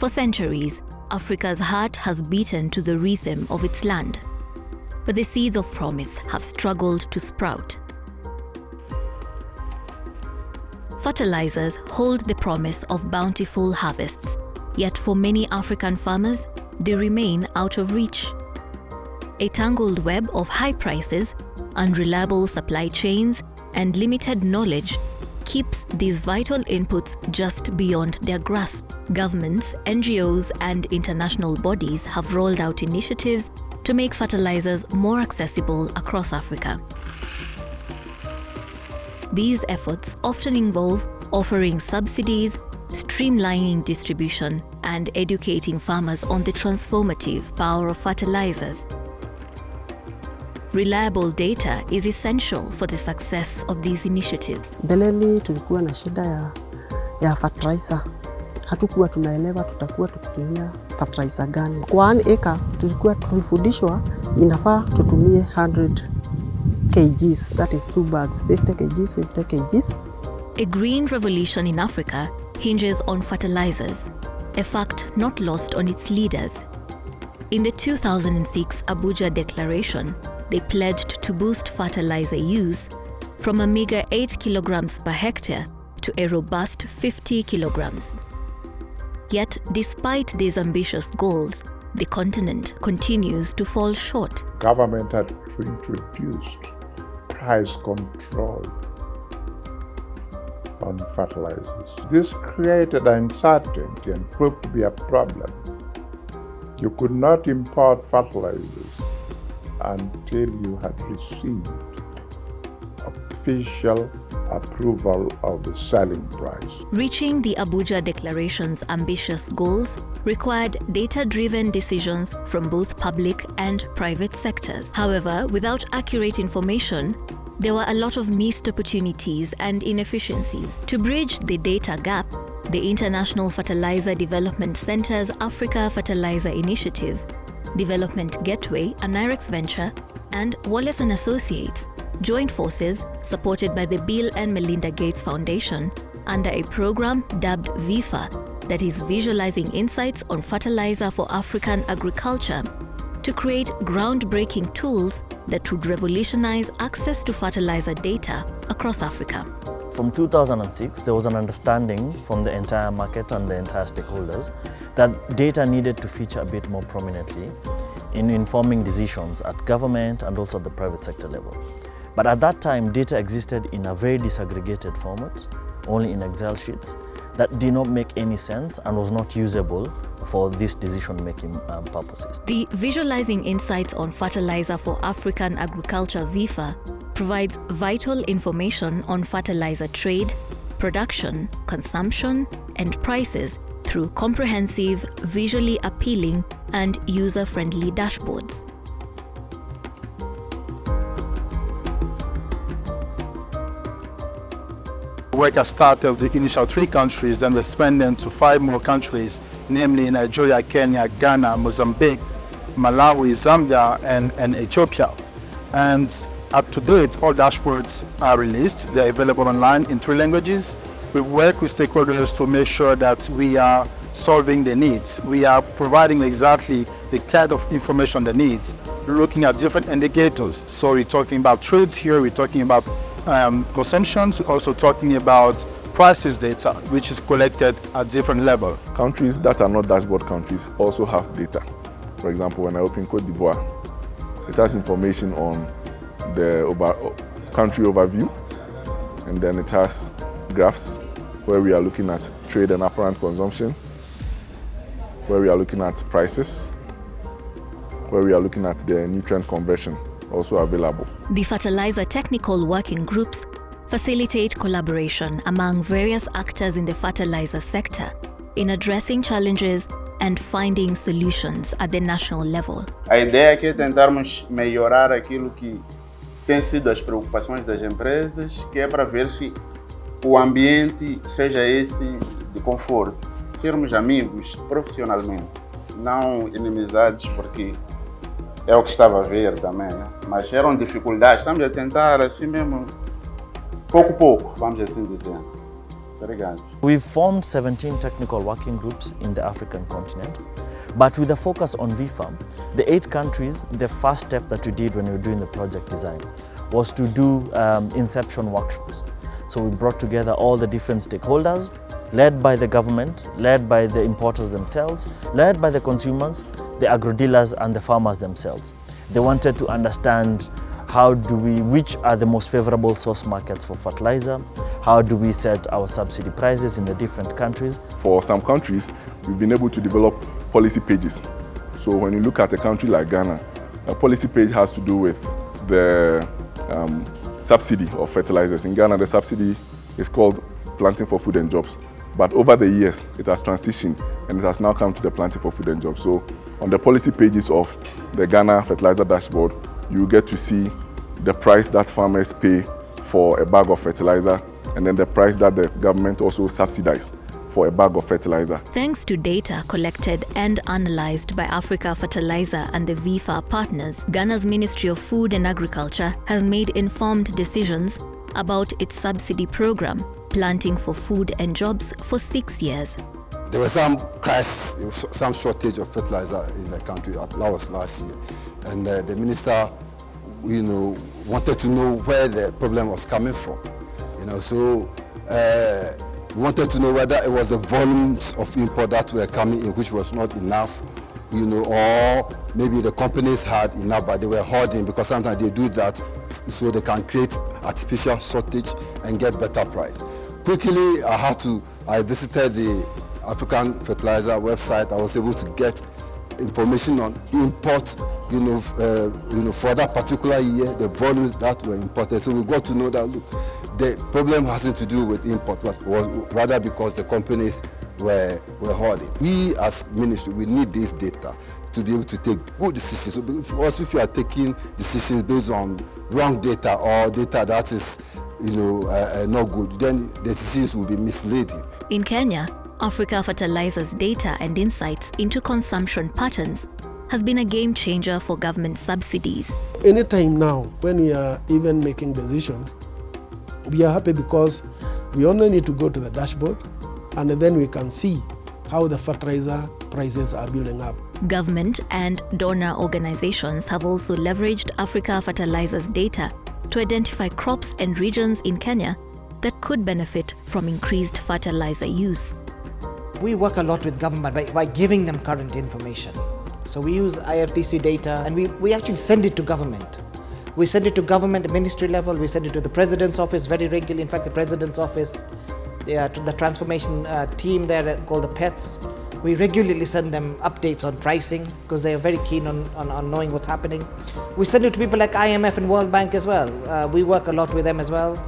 For centuries, Africa's heart has beaten to the rhythm of its land. But the seeds of promise have struggled to sprout. Fertilizers hold the promise of bountiful harvests, yet for many African farmers, they remain out of reach. A tangled web of high prices, unreliable supply chains, and limited knowledge keeps these vital inputs just beyond their grasp. Governments, NGOs, and international bodies have rolled out initiatives to make fertilizers more accessible across Africa. These efforts often involve offering subsidies, streamlining distribution, and educating farmers on the transformative power of fertilizers. Reliable data is essential for the success of these initiatives. Mbeleni tulikuwa na shida ya fertilizer. Hatukuwa tunaelewa tutakuwa tukitumia fertilizer gani. Kwa 1 acre tulifundishwa inafaa tutumie 100 kgs, that is 2 bags, 50 kgs, 50 kgs. A green revolution in Africa hinges on fertilizers, a fact not lost on its leaders. In the 2006 Abuja Declaration, they pledged to boost fertilizer use from a meager 8 kilograms per hectare to a robust 50 kilograms. Yet, despite these ambitious goals, the continent continues to fall short. Government had introduced price control on fertilizers. This created uncertainty and proved to be a problem. You could not import fertilizers until you had received official approval of the selling price. Reaching the Abuja Declaration's ambitious goals required data-driven decisions from both public and private sectors. However, without accurate information, there were a lot of missed opportunities and inefficiencies. To bridge the data gap, the International Fertilizer Development Center's Africa Fertilizer Initiative, Development Gateway, an IREX venture, and Wallace & Associates joined forces, supported by the Bill and Melinda Gates Foundation, under a program dubbed VIFA, that is Visualizing Insights on Fertilizer for African Agriculture, to create groundbreaking tools that would revolutionize access to fertilizer data across Africa. From 2006, there was an understanding from the entire market and the entire stakeholders that data needed to feature a bit more prominently in informing decisions at government and also at the private sector level. But at that time, data existed in a very disaggregated format, only in Excel sheets, that did not make any sense and was not usable for these decision-making purposes. The Visualizing Insights on Fertilizer for African Agriculture VIFA provides vital information on fertilizer trade, production, consumption, and prices through comprehensive, visually appealing, and user-friendly dashboards. Work has started with the initial 3 countries, then we expanded to 5 more countries, namely Nigeria, Kenya, Ghana, Mozambique, Malawi, Zambia, and Ethiopia. And up to date, all dashboards are released. They're available online in 3 languages. We work with stakeholders to make sure that we are solving the needs. We are providing exactly the kind of information they need, looking at different indicators. So we're talking about trades here, we're talking about consumptions, we're also talking about prices data, which is collected at different levels. Countries that are not dashboard countries also have data. For example, when I open Cote d'Ivoire, it has information on the country overview, and then it has graphs where we are looking at trade and apparent consumption, where we are looking at prices, where we are looking at the nutrient conversion also available. The fertilizer technical working groups facilitate collaboration among various actors in the fertilizer sector in addressing challenges and finding solutions at the national level. A ideia aqui é tentarmos melhorar aquilo que tem sido as preocupações das empresas, que é para ver se o ambiente seja esse de conforto. Sermos amigos profissionalmente, não inimizades, porque é o que estava a ver também, né? Mas eram dificuldades, estamos a tentar assim mesmo, pouco a pouco, vamos assim dizer. Very good. We've formed 17 technical working groups in the African continent, but with a focus on VFAM, the 8 countries, the first step that we did when we were doing the project design was to do inception workshops. So we brought together all the different stakeholders, led by the government, led by the importers themselves, led by the consumers, the agro-dealers and the farmers themselves. They wanted to understand which are the most favorable source markets for fertilizer, how do we set our subsidy prices in the different countries. For some countries, we've been able to develop policy pages. So when you look at a country like Ghana, a policy page has to do with the subsidy of fertilizers. In Ghana, the subsidy is called Planting for Food and Jobs. But over the years, it has transitioned and it has now come to the Planting for Food and Jobs. So on the policy pages of the Ghana Fertilizer Dashboard, you get to see the price that farmers pay for a bag of fertilizer and then the price that the government also subsidized for a bag of fertilizer. Thanks to data collected and analyzed by Africa Fertilizer and the VFA partners, Ghana's Ministry of Food and Agriculture has made informed decisions about its subsidy program, Planting for Food and Jobs, for 6 years. There was some crisis, some shortage of fertilizer in the country last year, and the minister, wanted to know where the problem was coming from. So we wanted to know whether it was the volumes of import that were coming in which was not enough, or maybe the companies had enough but they were hoarding, because sometimes they do that so they can create artificial shortage and get better price. Quickly, I visited the African Fertilizer website. I was able to get information on import, for that particular year, the volumes that were imported. So we got to know that, look, the problem hasn't to do with import, was rather because the companies were hoarding. We as ministry, we need this data to be able to take good decisions. So also, if you are taking decisions based on wrong data or data that is, not good, then the decisions will be misleading. In Kenya, Africa Fertilizer's data and insights into consumption patterns has been a game changer for government subsidies. Anytime now, when we are even making decisions, we are happy because we only need to go to the dashboard and then we can see how the fertilizer prices are building up. Government and donor organizations have also leveraged Africa Fertilizer's data to identify crops and regions in Kenya that could benefit from increased fertilizer use. We work a lot with government by giving them current information. So we use IFDC data and we actually send it to government. We send it to government at ministry level, we send it to the President's office very regularly. In fact, the President's office, to the transformation team there called the PETS, we regularly send them updates on pricing because they are very keen on knowing what's happening. We send it to people like IMF and World Bank as well. We work a lot with them as well.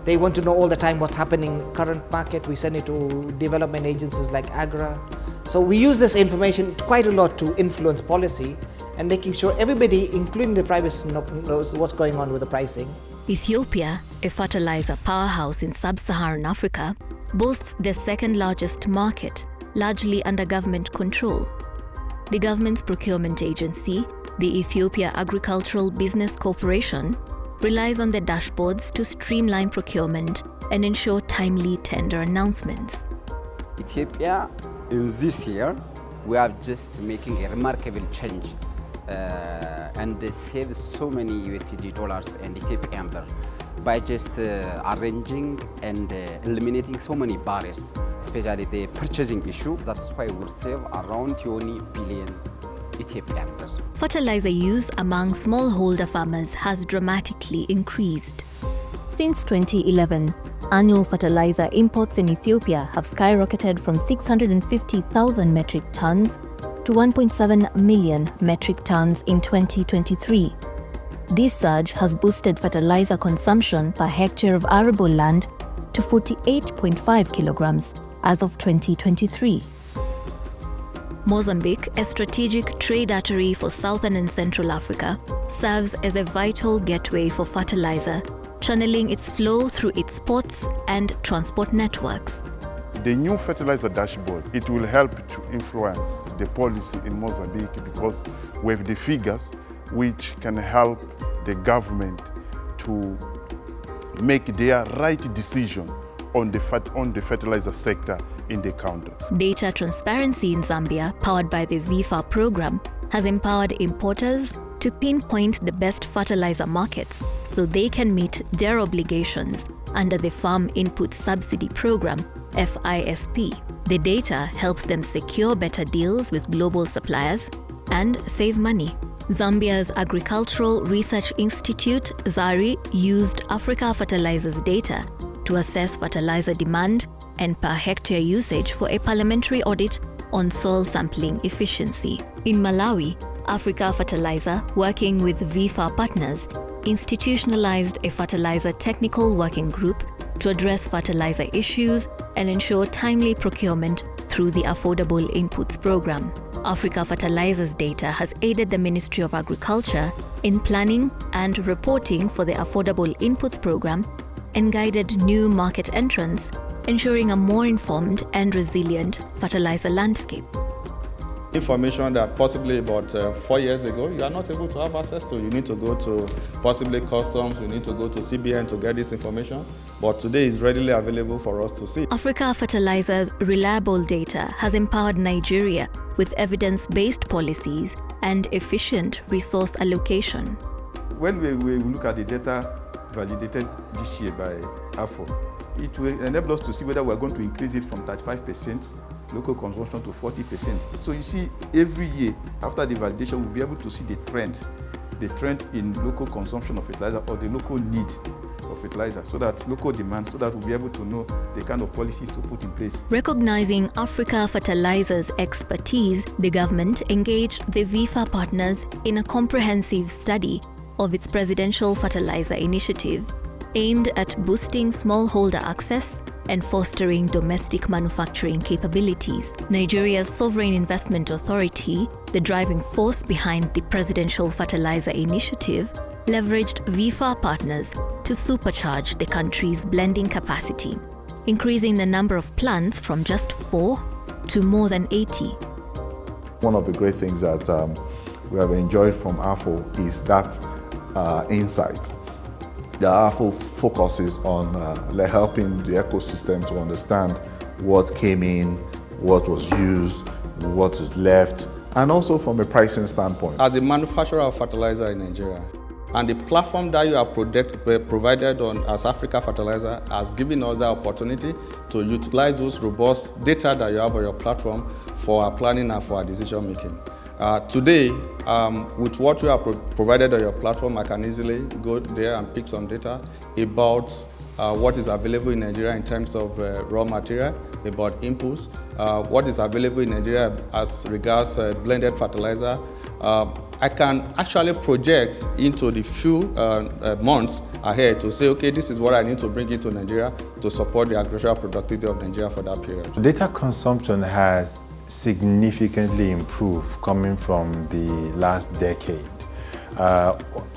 They want to know all the time what's happening current market. We send it to development agencies like AGRA. So we use this information quite a lot to influence policy and making sure everybody, including the private, knows what's going on with the pricing. Ethiopia, a fertilizer powerhouse in sub-Saharan Africa, boasts the second largest market, largely under government control. The government's procurement agency, the Ethiopia Agricultural Business Corporation, relies on the dashboards to streamline procurement and ensure timely tender announcements. Ethiopia, in this year, we are just making a remarkable change and save so many USD dollars and Ethiopian birr by just arranging and eliminating so many barriers, especially the purchasing issue. That is why we will save around 20 billion Ethiopian birr. Fertilizer use among smallholder farmers has dramatically increased. Since 2011, annual fertilizer imports in Ethiopia have skyrocketed from 650,000 metric tons to 1.7 million metric tons in 2023. This surge has boosted fertilizer consumption per hectare of arable land to 48.5 kilograms as of 2023. Mozambique, a strategic trade artery for Southern and Central Africa, serves as a vital gateway for fertilizer, channeling its flow through its ports and transport networks. The new fertilizer dashboard, it will help to influence the policy in Mozambique because we have the figures which can help the government to make their right decision on the fertilizer sector in the country. Data transparency in Zambia, powered by the VIFA program, has empowered importers to pinpoint the best fertilizer markets so they can meet their obligations under the Farm Input Subsidy Program, FISP. The data helps them secure better deals with global suppliers and save money. Zambia's Agricultural Research Institute, ZARI, used Africa Fertilizer's data to assess fertilizer demand and per hectare usage for a parliamentary audit on soil sampling efficiency. In Malawi, Africa Fertilizer, working with VIFA partners, institutionalized a fertilizer technical working group to address fertilizer issues and ensure timely procurement through the Affordable Inputs Program. Africa Fertilizer's data has aided the Ministry of Agriculture in planning and reporting for the Affordable Inputs Program and guided new market entrants, ensuring a more informed and resilient fertilizer landscape. Information that possibly about 4 years ago you are not able to have access to. You need to go to possibly customs, you need to go to CBN to get this information, but today is readily available for us to see. Africa Fertilizer's reliable data has empowered Nigeria with evidence-based policies and efficient resource allocation. When we look at the data validated this year by AFO, it will enable us to see whether we are going to increase it from 35% local consumption to 40%. So you see, every year after the validation, we'll be able to see the trend in local consumption of fertilizer or the local need of fertilizer, so that local demand, so that we'll be able to know the kind of policies to put in place. Recognizing Africa Fertilizer's expertise, the government engaged the VIFA partners in a comprehensive study of its presidential fertilizer initiative, aimed at boosting smallholder access and fostering domestic manufacturing capabilities. Nigeria's Sovereign Investment Authority, the driving force behind the Presidential Fertilizer Initiative, leveraged VIFA partners to supercharge the country's blending capacity, increasing the number of plants from just 4 to more than 80. One of the great things that we have enjoyed from AFO is that insight. The AFO focuses on helping the ecosystem to understand what came in, what was used, what is left, and also from a pricing standpoint. As a manufacturer of fertilizer in Nigeria, and the platform that you are provided on as Africa Fertilizer has given us the opportunity to utilize those robust data that you have on your platform for our planning and for our decision making. Today, with what you have provided on your platform, I can easily go there and pick some data about what is available in Nigeria in terms of raw material, about inputs, what is available in Nigeria as regards blended fertilizer. I can actually project into the few months ahead to say, okay, this is what I need to bring into Nigeria to support the agricultural productivity of Nigeria for that period. Data consumption has significantly improved coming from the last decade.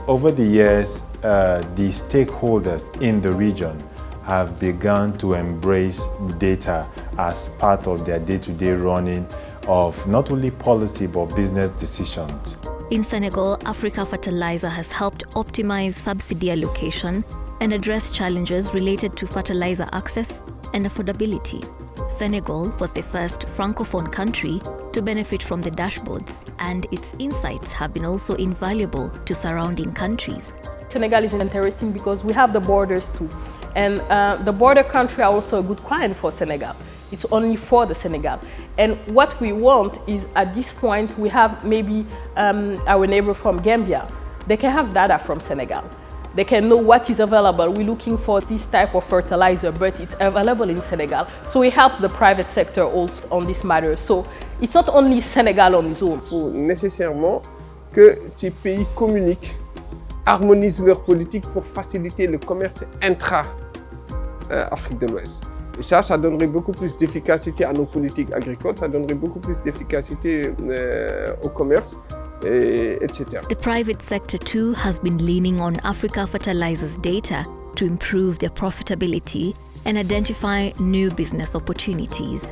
Over the years, the stakeholders in the region have begun to embrace data as part of their day-to-day running of not only policy but business decisions. In Senegal, Africa Fertilizer has helped optimize subsidy allocation and address challenges related to fertilizer access and affordability. Senegal was the first Francophone country to benefit from the dashboards, and its insights have been also invaluable to surrounding countries. Senegal is interesting because we have the borders too, and the border countries are also a good client for Senegal. It's only for the Senegal. And what we want is, at this point, we have maybe our neighbor from Gambia. They can have data from Senegal. They can know what is available. We're looking for this type of fertilizer, but it's available in Senegal. So we help the private sector also on this matter. So it's not only Senegal on its own. Il faut nécessairement que ces pays communiquent, harmonisent leurs politiques pour faciliter le commerce intra-Afrique de l'Ouest. Et ça donnerait beaucoup plus d'efficacité à nos politiques agricoles, ça donnerait beaucoup plus d'efficacité au commerce, etc. The private sector too has been leaning on Africa Fertilizer's data to improve their profitability and identify new business opportunities.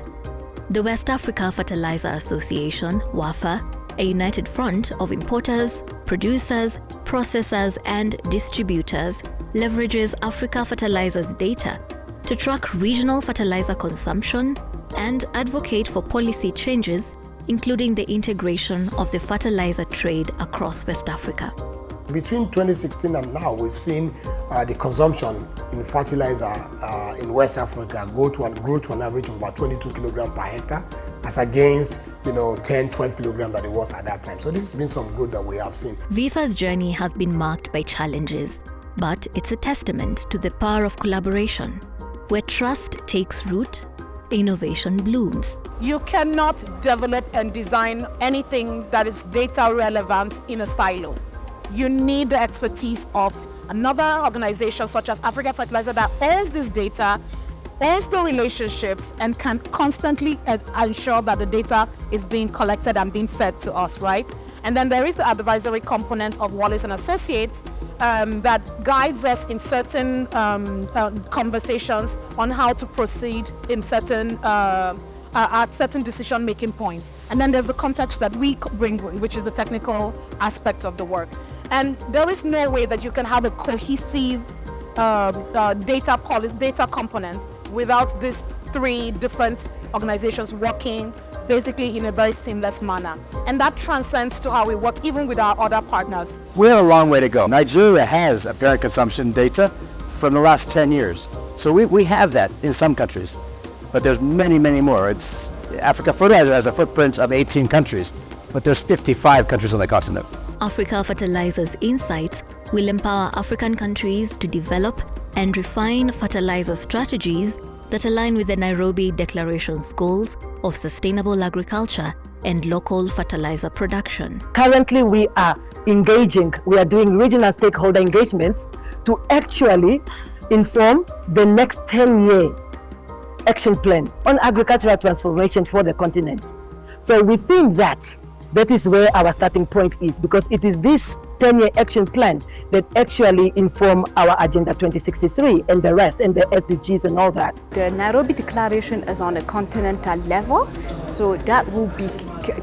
The West Africa Fertilizer Association, WAFA, a united front of importers, producers, processors and distributors, leverages Africa Fertilizer's data to track regional fertilizer consumption and advocate for policy changes, including the integration of the fertilizer trade across West Africa. Between 2016 and now, we've seen the consumption in fertilizer in West Africa grow to an average of about 22 kilograms per hectare, as against 10, 12 kilograms that it was at that time. So this has been some good that we have seen. VIFA's journey has been marked by challenges, but it's a testament to the power of collaboration. Where trust takes root, innovation blooms. You cannot develop and design anything that is data relevant in a silo. You need the expertise of another organization such as Africa Fertilizer that owns this data, owns the relationships, and can constantly ensure that the data is being collected and being fed to us, right? And then there is the advisory component of Wallace & Associates that guides us in certain conversations on how to proceed in certain at certain decision-making points. And then there's the context that we bring, which is the technical aspect of the work. And there is no way that you can have a cohesive data component without these three different organizations working basically in a very seamless manner. And that transcends to how we work even with our other partners. We have a long way to go. Nigeria has apparent consumption data from the last 10 years. So we have that in some countries, but there's many, many more. Africa Fertilizer has a footprint of 18 countries, but there's 55 countries on the continent. Africa Fertilizer's insights will empower African countries to develop and refine fertilizer strategies that align with the Nairobi Declaration's goals of sustainable agriculture and local fertilizer production. Currently, we are doing regional stakeholder engagements to actually inform the next 10-year action plan on agricultural transformation for the continent. So we think that is where our starting point is, because it is this 10-year action plan that actually inform our Agenda 2063 and the rest, and the SDGs and all that. The Nairobi Declaration is on a continental level, so that will be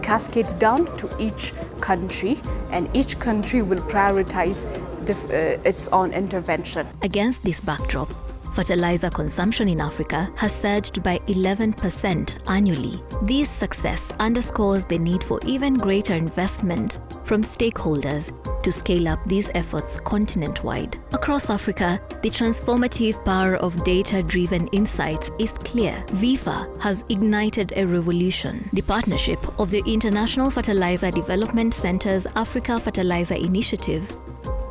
cascaded down to each country, and each country will prioritize its own intervention. Against this backdrop, fertilizer consumption in Africa has surged by 11% annually. This success underscores the need for even greater investment from stakeholders to scale up these efforts continent-wide. Across Africa, the transformative power of data-driven insights is clear. VIFA has ignited a revolution. The partnership of the International Fertilizer Development Center's Africa Fertilizer Initiative,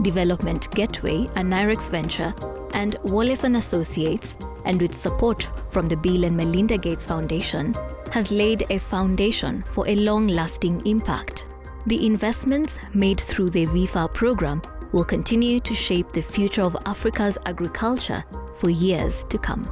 Development Gateway, a Nyrex venture, and Wallace & Associates, and with support from the Bill and Melinda Gates Foundation, has laid a foundation for a long-lasting impact. The investments made through the VIFA program will continue to shape the future of Africa's agriculture for years to come.